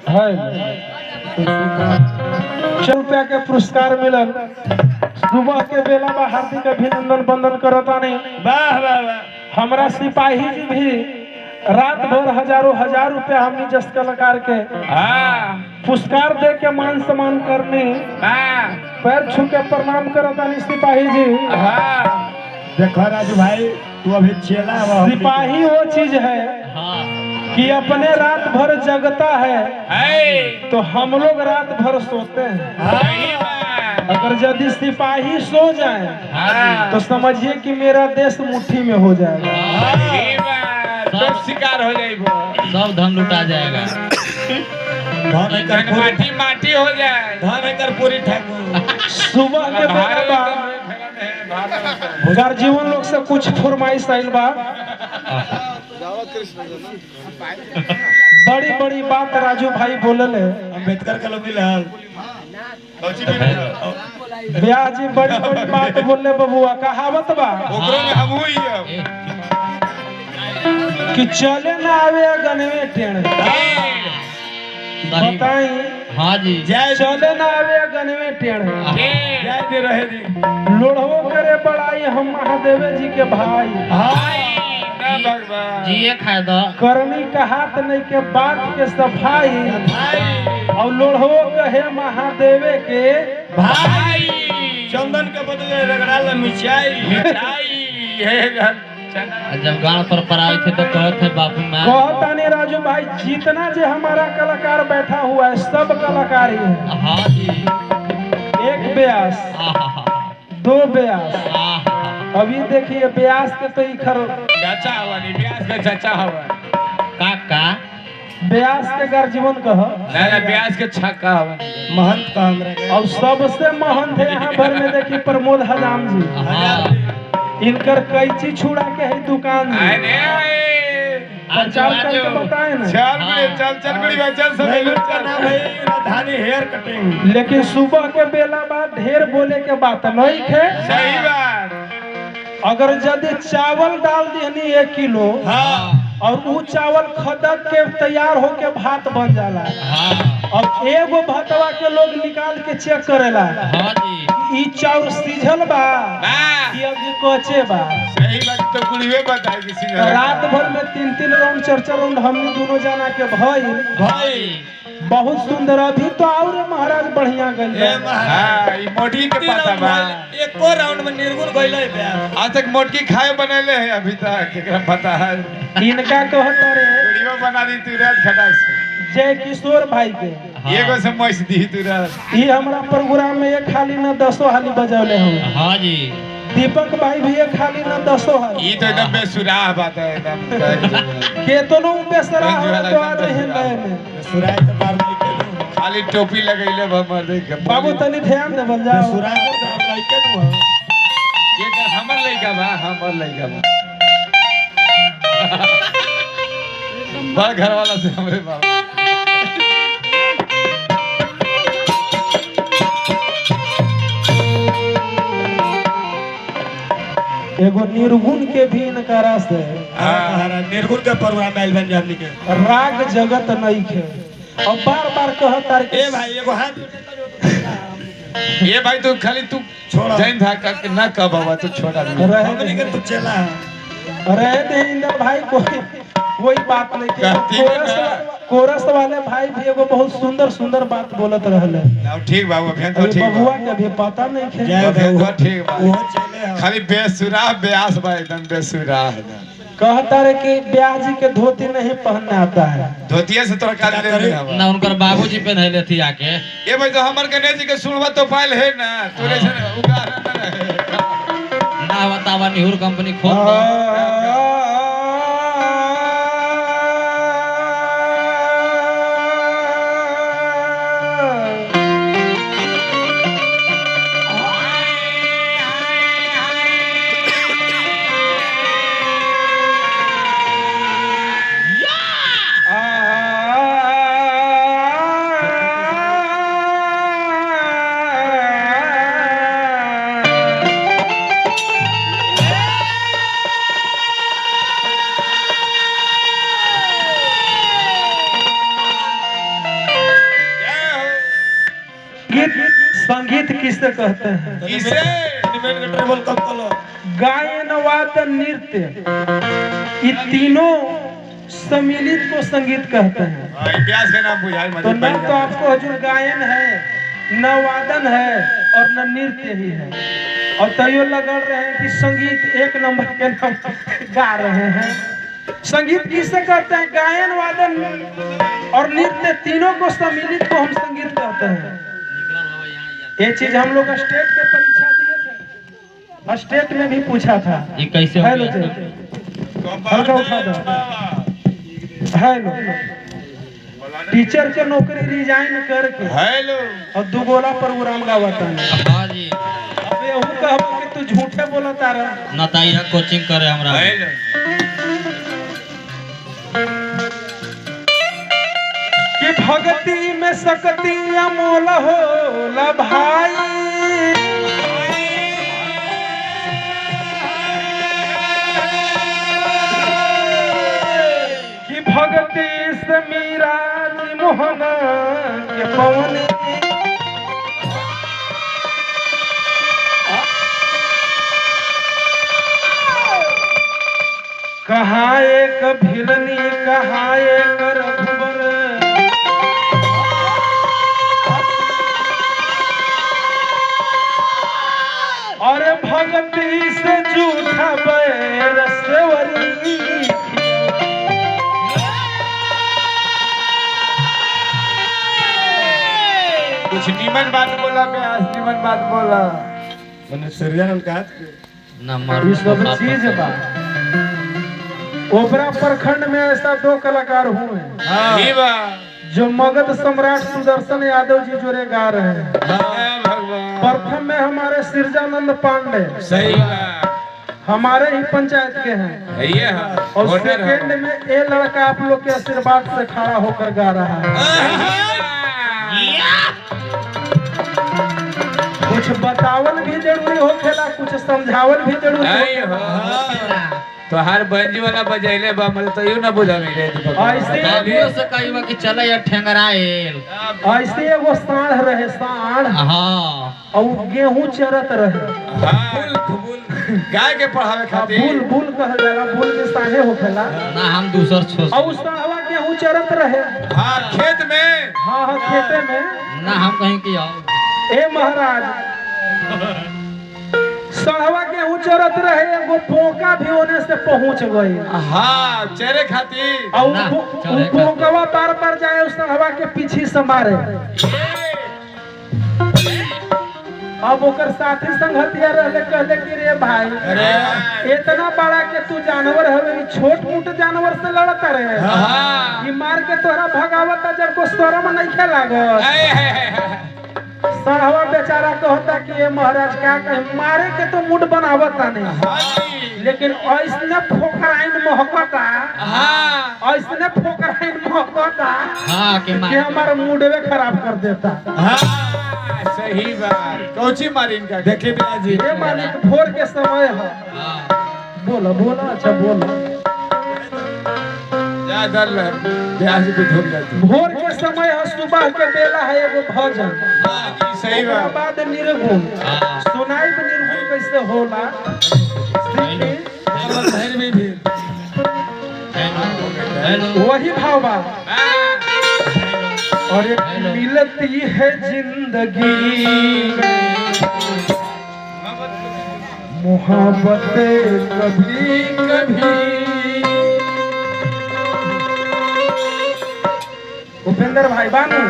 है। 100 रुपया के पुरस्कार मिलल। सुबह के बेला बा हार्दिक अभिनंदन बंदन करता नहीं। वाह वाह वाह। हमारा सिपाही जी भी रात भर हजारों हजार रुपया हमने जस कलाकार के पुरस्कार दे के मान सम्मान करनी। पैर छू के प्रणाम करता नहीं सिपाही जी। देखो राजू भाई तू अभी चेला सिपाही वो चीज है कि अपने रात भर जगता है तो हम लोग रात भर सोते हैं। अगर यदि सिपाही सो जाए तो समझिए कि मेरा देश मुट्ठी में हो जाएगा। सब शिकार हो जाएगा, सब धन लुटा जाएगा, माटी माटी हो जाए, धन कर पूरी ठाकुर। सुबह के बेला जीवन लोग से कुछ फरमाइश आइल बा। बड़ी बड़ी बात राजू भाई बोलल है। अम्बेडकर का लोग मिलल ब्याह जी बड़ी बड़ी बात बोले बबुआ। कहावत बा ओकरो में हमहू ही है कि चले ना आवे गनवे टेढ़। बताई हाँ जी, चले ना आवे गनवे टेढ़। जय दे रहे दी लोढ़ो करे बड़ाई हम महादेव जी के भाई। जिए खाए दो करनी का हाथ नहीं के बात के सफाई और लोढ़ो कहे महादेव के भाई। चंदन के बदले रगड़ा मिठाई। जब गांव पर आए थे तो कहते थे बापू मैं कहता नहीं राजू भाई जितना जो हमारा कलाकार बैठा हुआ है सब कलाकार ही है। हाँ जी, एक ब्यास, दो ब्यास। अभी देखिए ब्यास के तो इखर चाचा हुआ नहीं, ब्यास का चाचा हुआ काका। ब्यास के गर्जीवन कह ना ब्यास के छक्का हुआ महंत का हमरा और सबसे महंत है यहाँ भर में देखिए प्रमोद हजाम जी। इनकर कैची छुड़ा के है दुकान में। प्रचार करके बताए ना। राजधानी हेयर कटिंग। लेकिन सुबह के बेला बाद ढेर बोले के बात नहीं है। सही बात। अगर यदि चावल डाल देनी 1 किलो और वो चावल खदक के तैयार होके भात बन जाला। अब एगो भातवा के लोग निकाल के चेक करेला ई चाउर सीझल बा कि अभी कच्चे बा। सही बात तो गुड़िए बताएगी सीधा। रात भर में 3-3 राउंड 4-4 राउंड हमने दोनों जाना के भाई बहुत सुंदर। अभी तो और महाराज बढ़िया गई मोटी के पता बा। एको राउंड में निर्गुण गइले बे। आज तक मोटकी खाए बनले है अभी तक केकरा पता है। इनका कहता रे वीडियो बना दी तू रात खटा से जय किशोर भाई के एगो से मस दी तू रात। ये हमारा प्रोग्राम में एक खाली न 10 हाली बजौले हम। हाँ जी, दीपक भाई भी एक खाली न 10 हाली। ये तो एकदम बेसुराह बात है एकदम। केतनो बेसरा हो तो आज हिंदे में सुराय तो बार नहीं के खाली टोपी लगैले हमर देख बाबू तनी ध्यान दे बल जाओ। सुराय तो नहीं के नु ये तो हमर लइका बा, हमर लइका बा। बड़ घर वाला से हमरे बाबा। एगो निर्गुण के भी इनका रस है। हां निर्गुण के प्रोग्राम आइल बन जामनी के राग जगत नहीं खे और बार-बार कहता रे ए भाई एगो हाथ ये भाई तू खाली तू छोड़ा जैन था का ना कह बाबा तू छोड़ा दे। हमने के तू चला रहे दे इंदर भाई कोई बात नहीं कहती है कोरस वाले भाई भी एगो बहुत सुंदर सुंदर बात बोलत रहले। ना ठीक बाबू अभी तो ठीक बबुआ के भी पता नहीं खे। बबुआ ठीक बा। वो चले खाली बेसुराह ब्यास बा एकदम बेसुराह है। कहता रे कि ब्याह जी के धोती नहीं पहनने आता है। धोतिया से तोरा काट ले ना उनकर बाबूजी पहनले थी आके। ये भाई तो हमर गणेश जी के सुनवा तो पाइल है ना तोरे से उगार ना रहे ना बतावा निहुर कंपनी खोल संगीत किसे कहते हैं? किसे ट्रेवल कब कलो गायन वादन नृत्य, ये तीनों सम्मिलित को संगीत कहते हैं। इतिहास के नाम बुझाई तो न तो आपको हजूर गायन है, न वादन है और न नृत्य ही है, और तैयो लगा रहे हैं कि संगीत एक नंबर के नाम गा रहे हैं। संगीत किसे कहते हैं? गायन वादन और नृत्य तीनों को सम्मिलित को हम संगीत कहते हैं। ये चीज हम लोग स्टेट के परीक्षा दिए थे, स्टेट में भी पूछा था। ये कैसे हो हेलो गया? हल्का उठा दो। हेलो, टीचर के नौकरी रिजाइन करके हेलो और दुगोला प्रोग्राम गावता है। हाँ जी, अब यहू कहब कि तू झूठे बोलता रहा। नताइया कोचिंग करे हमरा। हेलो कि भक्ति में सकती अमोल होला भाई, कि भक्ति से मीरा जी मोहन के पवनी, कहाँ एक भिलनी कहाँ एक रघुबर, अरे भक्ति से झूठा बैर सेवरी, कुछ नीमन बात बोला, मैं आज नीमन बात बोला। मैंने सरियानंद कहा नंबर ये सब चीज बा। ओबरा प्रखंड में ऐसा 2 कलाकार हुए ही बा जो मगध सम्राट सुदर्शन यादव जी जोड़े गा रहे हैं। भगवान प्रथम में हमारे सिरजानंद पांडे सही बा, हमारे ही पंचायत के हैं, ये है और वोटर है। सेकंड में ये लड़का आप लोग के आशीर्वाद से खड़ा होकर गा रहा है। कुछ बतावल भी जरूरी होखेला, कुछ समझावल भी जरूरी आई होखेला। हो तो हर बंजी वाला बजैले बा, मतलब तो यूं ना बुझा मेरे ऐसे बाबू से कहिबा कि चले या ठेंगराएल। ऐसे एगो साढ़ रहे, साढ़, हाँ, और गेहूं चरत रहे। गाय के पढ़ावे खातिर बुल बुल कहल जाला, बुल के साढ़े होखेला। ना हम दूसर छोड़। और उस साढ़वा गेहूं चरत रहे। हाँ खेत में, हाँ हाँ खेते में। ना हम कहीं कि आओ। ए महाराज, साढ़वा गेहूं चरत रहे, एगो पोका भी ओने से पहुंच गई। हाँ चरे खातिर और ना, वो चढ़े पोकवा बार बार जाए उस साढ़वा के पीछे से मारे। अब ओकर साथी संगतिया रहले, कहले कि रे भाई, अरे इतना बड़ा के तू जानवर हवे, छोट मोट जानवर से लड़ता रहे। हाँ ये मार के तोहरा भगावता, जब को शर्म नहीं खे लागत। साढ़वा बेचारा कहता कि ये महाराज क्या कहे, मारे के तो मूड बनावता नहीं, लेकिन ऐसने फोकराइन महकता, हाँ ऐसने फोकराइन महकता हाँ के कि मार। हमारा मूडवे खराब कर देता। हाँ सही बात। कौची मारी इनका देखे बिना जी। ये मालिक भोर के समय है। हाँ। बोलो बोलो, अच्छा बोलो। जा दर ले ब्याह से धोक जाते। भोर के समय है, सुबह के बेला है, एगो भजन। हाँ जी सही ओकरा बात। बाद निर्गुण हाँ। सुनाई। तो निर्गुण कैसे होला? शहर में भी हेलो। वही भाव बा। हाँ। और एक मिलती है जिंदगी मोहब्बत कभी कभी। उपेंद्र भाई बानू,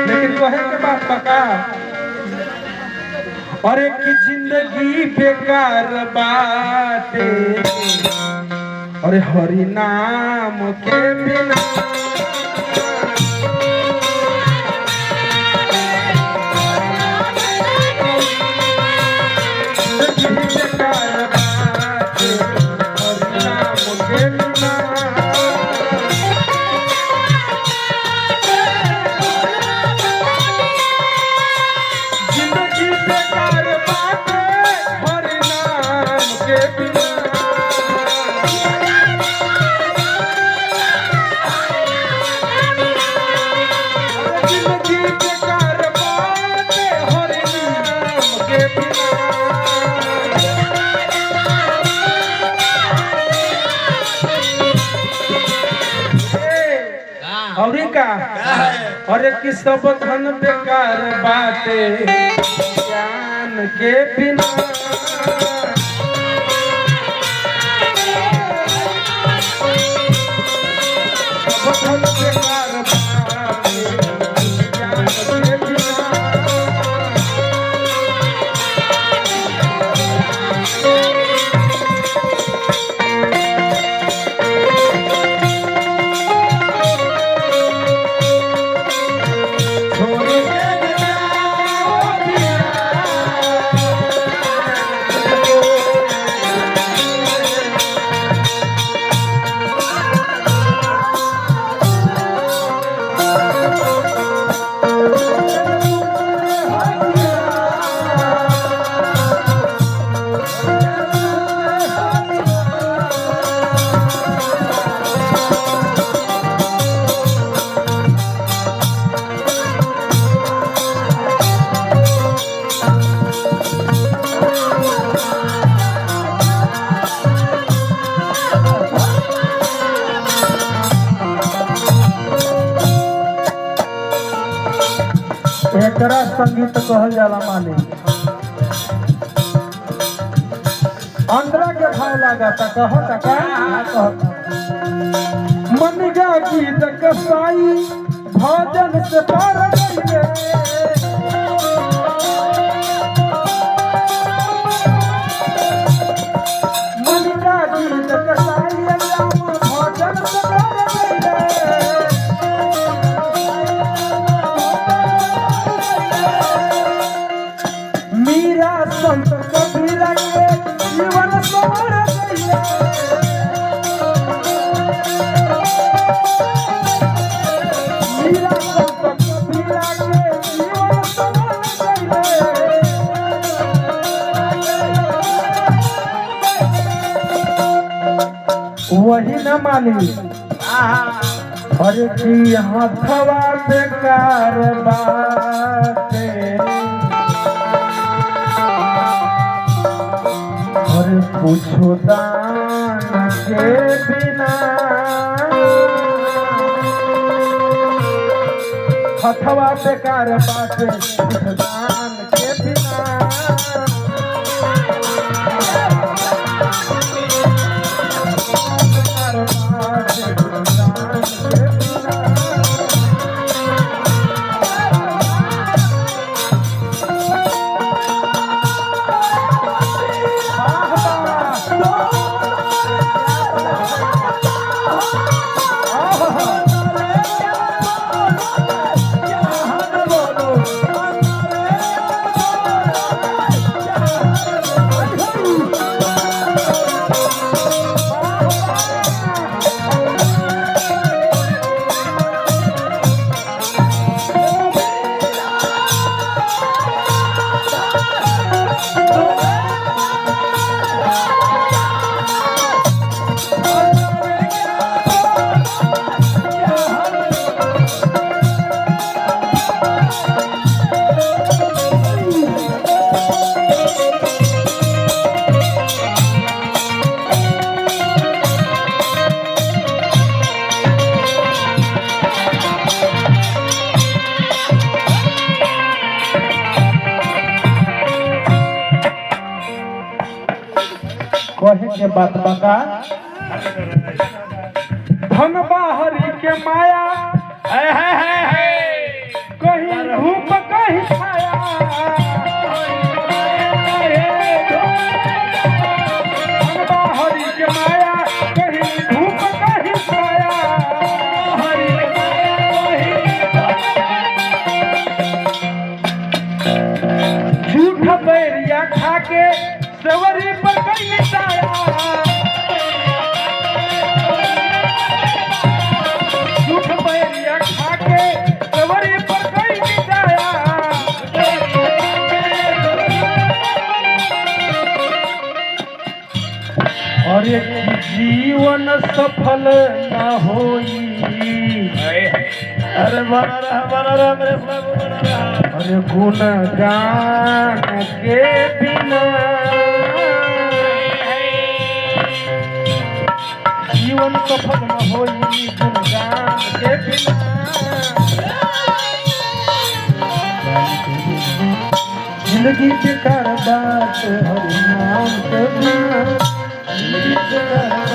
लेकिन कहे के बात पका। और एक जिंदगी बेकार बाटे, और हरि नाम के बिना बेकार बाटे, हरि नाम के बिना। जिंदगी बेकार बाटे, हरि नाम के बिना। अरे कि सब धन बेकार बाटे ज्ञान के बिना। सब धन बेकार बाटे ज्ञान के बिना। एकरा संगीत कहल जाला माने अंदरा के भाव लागता कहता का मन गा गीत कसाई भजन से पार गइले। मन गा गीत कसाई भजन से पार गइले। मीरा संत कबीरा के जीवन सवर गइले। मीरा संत कबीरा के जीवन सवर गइले। वही न मानी अरे कि हथवा बेकार बाटे और पूछो दान के बिना। हथवा बेकार बाटे पूछो दान के बिना। बेकार बाटे पूछो दान के बिना। कहे के बात बका धन बाहरी के माया कहीं धूप कहीं छाया। धन बाहरी के माया कहीं धूप कहीं छाया। झूठ बैरिया खा के सवरी पर कहीं मिटाया। झूठ बैरिया खा के सवरी पर कहीं मिटाया। और एक जीवन सफल न होई। अरे अरे गुणगान के बिना जीवन सफल न होई। गुणगान के बिना जिंदगी बेकार बात हरि नाम के बिना जिंदगी बेकार